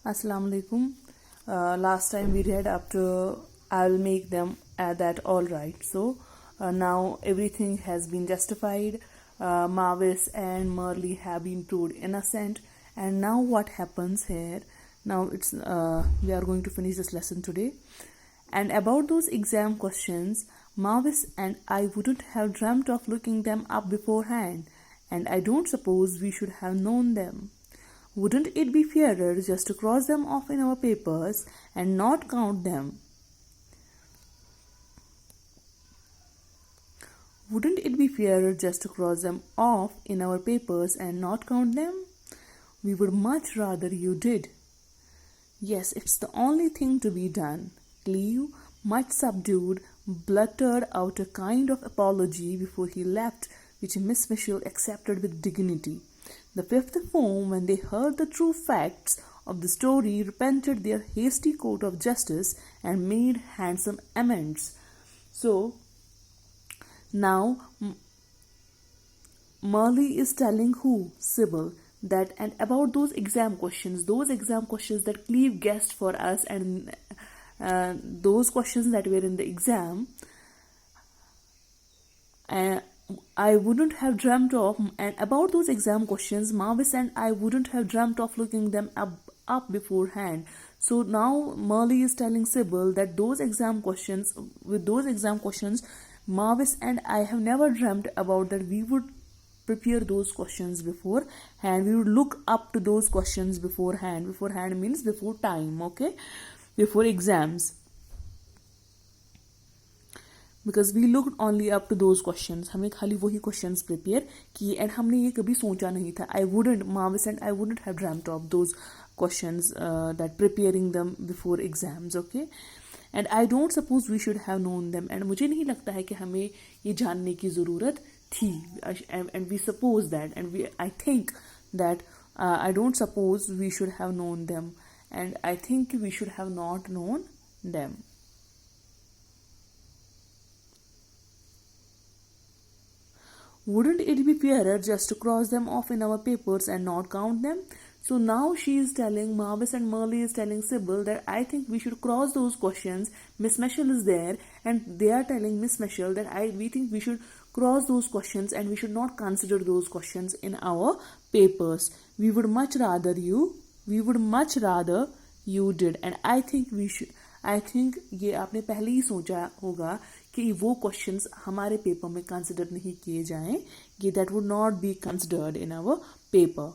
Assalamu alaikum. Last time we read up to I'll make them that all right. So now everything has been justified. Mavis and Merle have been proved innocent. And now what happens here? Now it's we are going to finish this lesson today. And about those exam questions, Mavis and I wouldn't have dreamt of looking them up beforehand, and I don't suppose we should have known them. Wouldn't it be fairer just to cross them off in our papers and not count them? Wouldn't it be fairer just to cross them off in our papers and not count them? We would much rather you did. Yes, it's the only thing to be done. Cleve, much subdued, blurted out a kind of apology before he left, which Miss Mitchell accepted with dignity. The fifth form, when they heard the true facts of the story, repented their hasty court of justice and made handsome amends. So, now Merle is telling who? Sybil. That and about those exam questions that Cleve guessed for us, and those questions that were in the exam, I wouldn't have dreamt of, and about those exam questions, Mavis and I wouldn't have dreamt of looking them up beforehand. So now Merle is telling Sybil that with those exam questions, Mavis and I have never dreamt about that we would prepare those questions beforehand. We would look up to those questions beforehand. Beforehand means before time, okay? Before exams. Because we looked only up to those questions. हमने खाली वही questions prepare किए, and हमने ये कभी सोचा नहीं था. Mavis and I wouldn't have dreamt of those questions, that preparing them before exams, okay? And I don't suppose we should have known them. And मुझे नहीं लगता है कि हमें ये जानने की ज़रूरत थी. And we suppose that, and I think that I don't suppose we should have known them, and I think we should have not known them. Wouldn't it be fairer just to cross them off in our papers and not count them? So now Mavis and Merle is telling Sybil that I think we should cross those questions. Miss Mitchell is there, and they are telling Miss Mitchell that we think we should cross those questions and we should not consider those questions in our papers. We would much rather you did, and I think we should. I think ये आपने पहले ही सोचा होगा कि वो questions हमारे paper में consider नहीं किए जाएं. ये that would not be considered in our paper.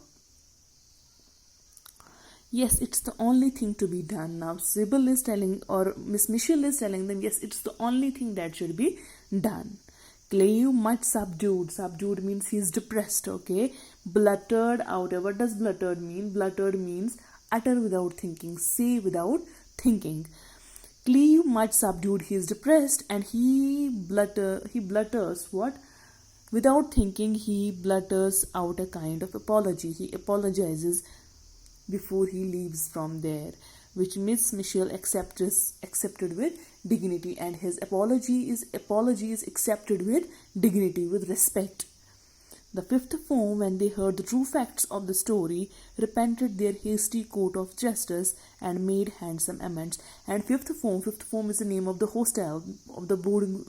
Yes, it's the only thing to be done. Now Sybil is telling, or Miss Mitchell is telling them, yes, it's the only thing that should be done. Cleve, much subdued. Subdued means he's depressed, okay? Blurted out. What does blurted mean? Blurted means utter without thinking, say without thinking. Cleve, much subdued, he is depressed, and he blutters what? Without thinking, he blutters out a kind of apology. He apologizes before he leaves from there, which Miss Mitchell accepted with dignity, and his apology is accepted with dignity, with respect. The fifth form, when they heard the true facts of the story, repented their hasty court of justice and made handsome amends. And fifth form is the name of the hostel, of the boarding,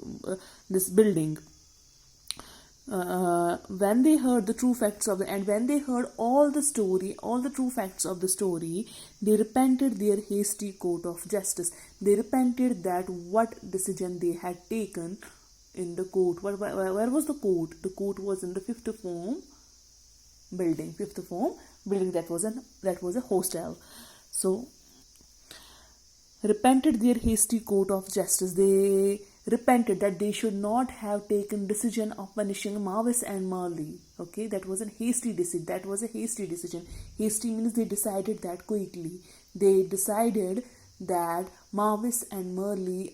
this building. When they heard the true facts when they heard all the true facts of the story, they repented their hasty court of justice. They repented that what decision they had taken in the court. Where was the court? The court was in the fifth form building. That was a hostel. So repented their hasty court of justice. They repented that they should not have taken decision of punishing Mavis and Merle. Okay, that was a hasty decision. Hasty means they decided that quickly. They decided that Mavis and Merle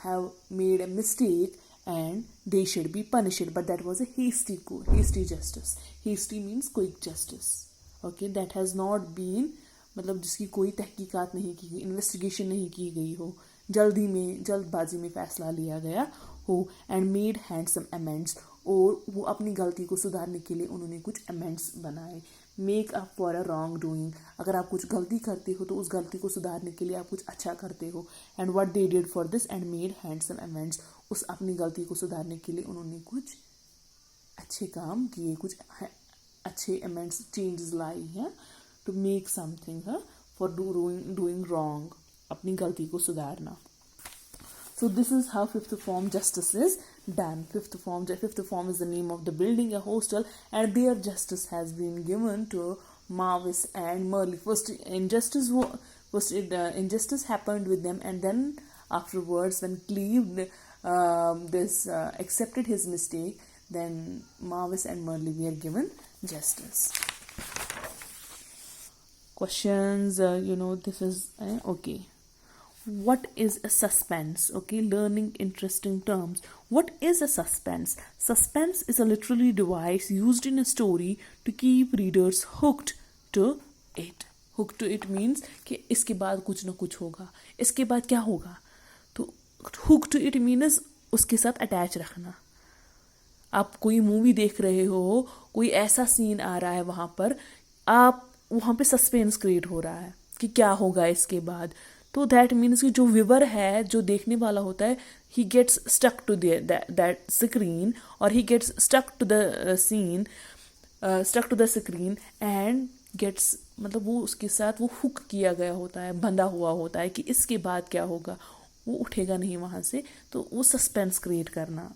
have made a mistake and they should be punished. But that was a hasty justice. Hasty means quick justice. Okay, that has not been, मतलब जिसकी कोई तहकीकात नहीं की गई, investigation नहीं की गई हो, जल्दबाजी में फैसला लिया गया हो, and made handsome amends. और वो अपनी गलती को सुधारने के लिए उन्होंने कुछ अमेंड्स बनाए. Make up for a wrong doing. अगर आप कुछ गलती करते हो तो उस गलती को सुधारने के लिए आप कुछ अच्छा करते हो. And what they did for this and made handsome amends. उस अपनी गलती को सुधारने के लिए उन्होंने कुछ अच्छे काम किए, कुछ अच्छे अमेंड्स चेंजेस लाई हैं. To make something for doing wrong, अपनी गलती को सुधारना. So this is how fifth form justice is done. Fifth form is the name of the building, a hostel, and their justice has been given to Mavis and Merle. First injustice happened with them, and then afterwards, when Cleve accepted his mistake, then Mavis and Merle were given justice. Questions, this is okay. What is a suspense? Okay, learning interesting terms. What is a suspense? Suspense is a literary device used in a story to keep readers hooked to it. Hooked to it means कि इसके बाद कुछ ना कुछ होगा, इसके बाद क्या होगा. तो hooked to it means उसके साथ अटैच रखना. आप कोई मूवी देख रहे हो, कोई ऐसा सीन आ रहा है वहाँ पर, आप वहाँ पे सस्पेंस क्रिएट हो रहा है कि क्या होगा इसके बाद. तो दैट मीन्स कि जो व्यूअर है, जो देखने वाला होता है, he gets stuck to that screen, और he gets stuck to the screen and gets, मतलब वो उसके साथ वो हुक किया गया होता है, बंधा हुआ होता है कि इसके बाद क्या होगा, वो उठेगा नहीं वहाँ से. तो वो सस्पेंस क्रिएट करना.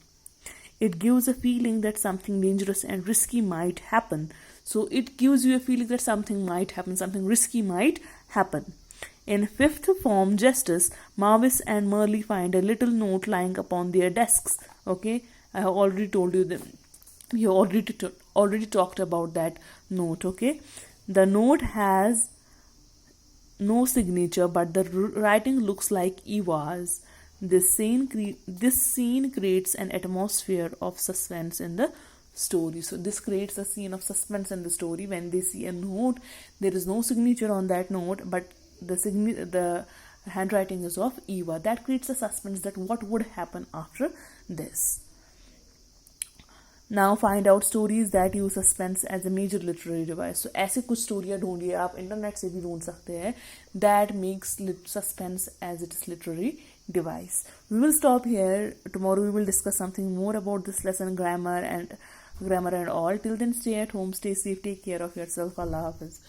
It gives a feeling that something dangerous and risky might happen. So it gives you a feeling that something might happen, something risky might happen. In fifth form justice, Mavis and Merle find a little note lying upon their desks. Okay, I have already told you them. We have already talked about that note. Okay, the note has no signature, but the writing looks like Eva's. This scene creates an atmosphere of suspense in the story. So this creates a scene of suspense in the story. When they see a note, there is no signature on that note, but the handwriting is of Eva. That creates a suspense that what would happen after this. Now find out stories that use suspense as a major literary device. So ऐसे कुछ स्टोरियाँ ढूंढिए, आप internet से भी ढूंढ सकते हैं, that makes suspense as its literary device. We will stop here. Tomorrow we will discuss something more about this lesson, grammar and all. Till then, stay at home, stay safe, take care of yourself. Allah Hafiz.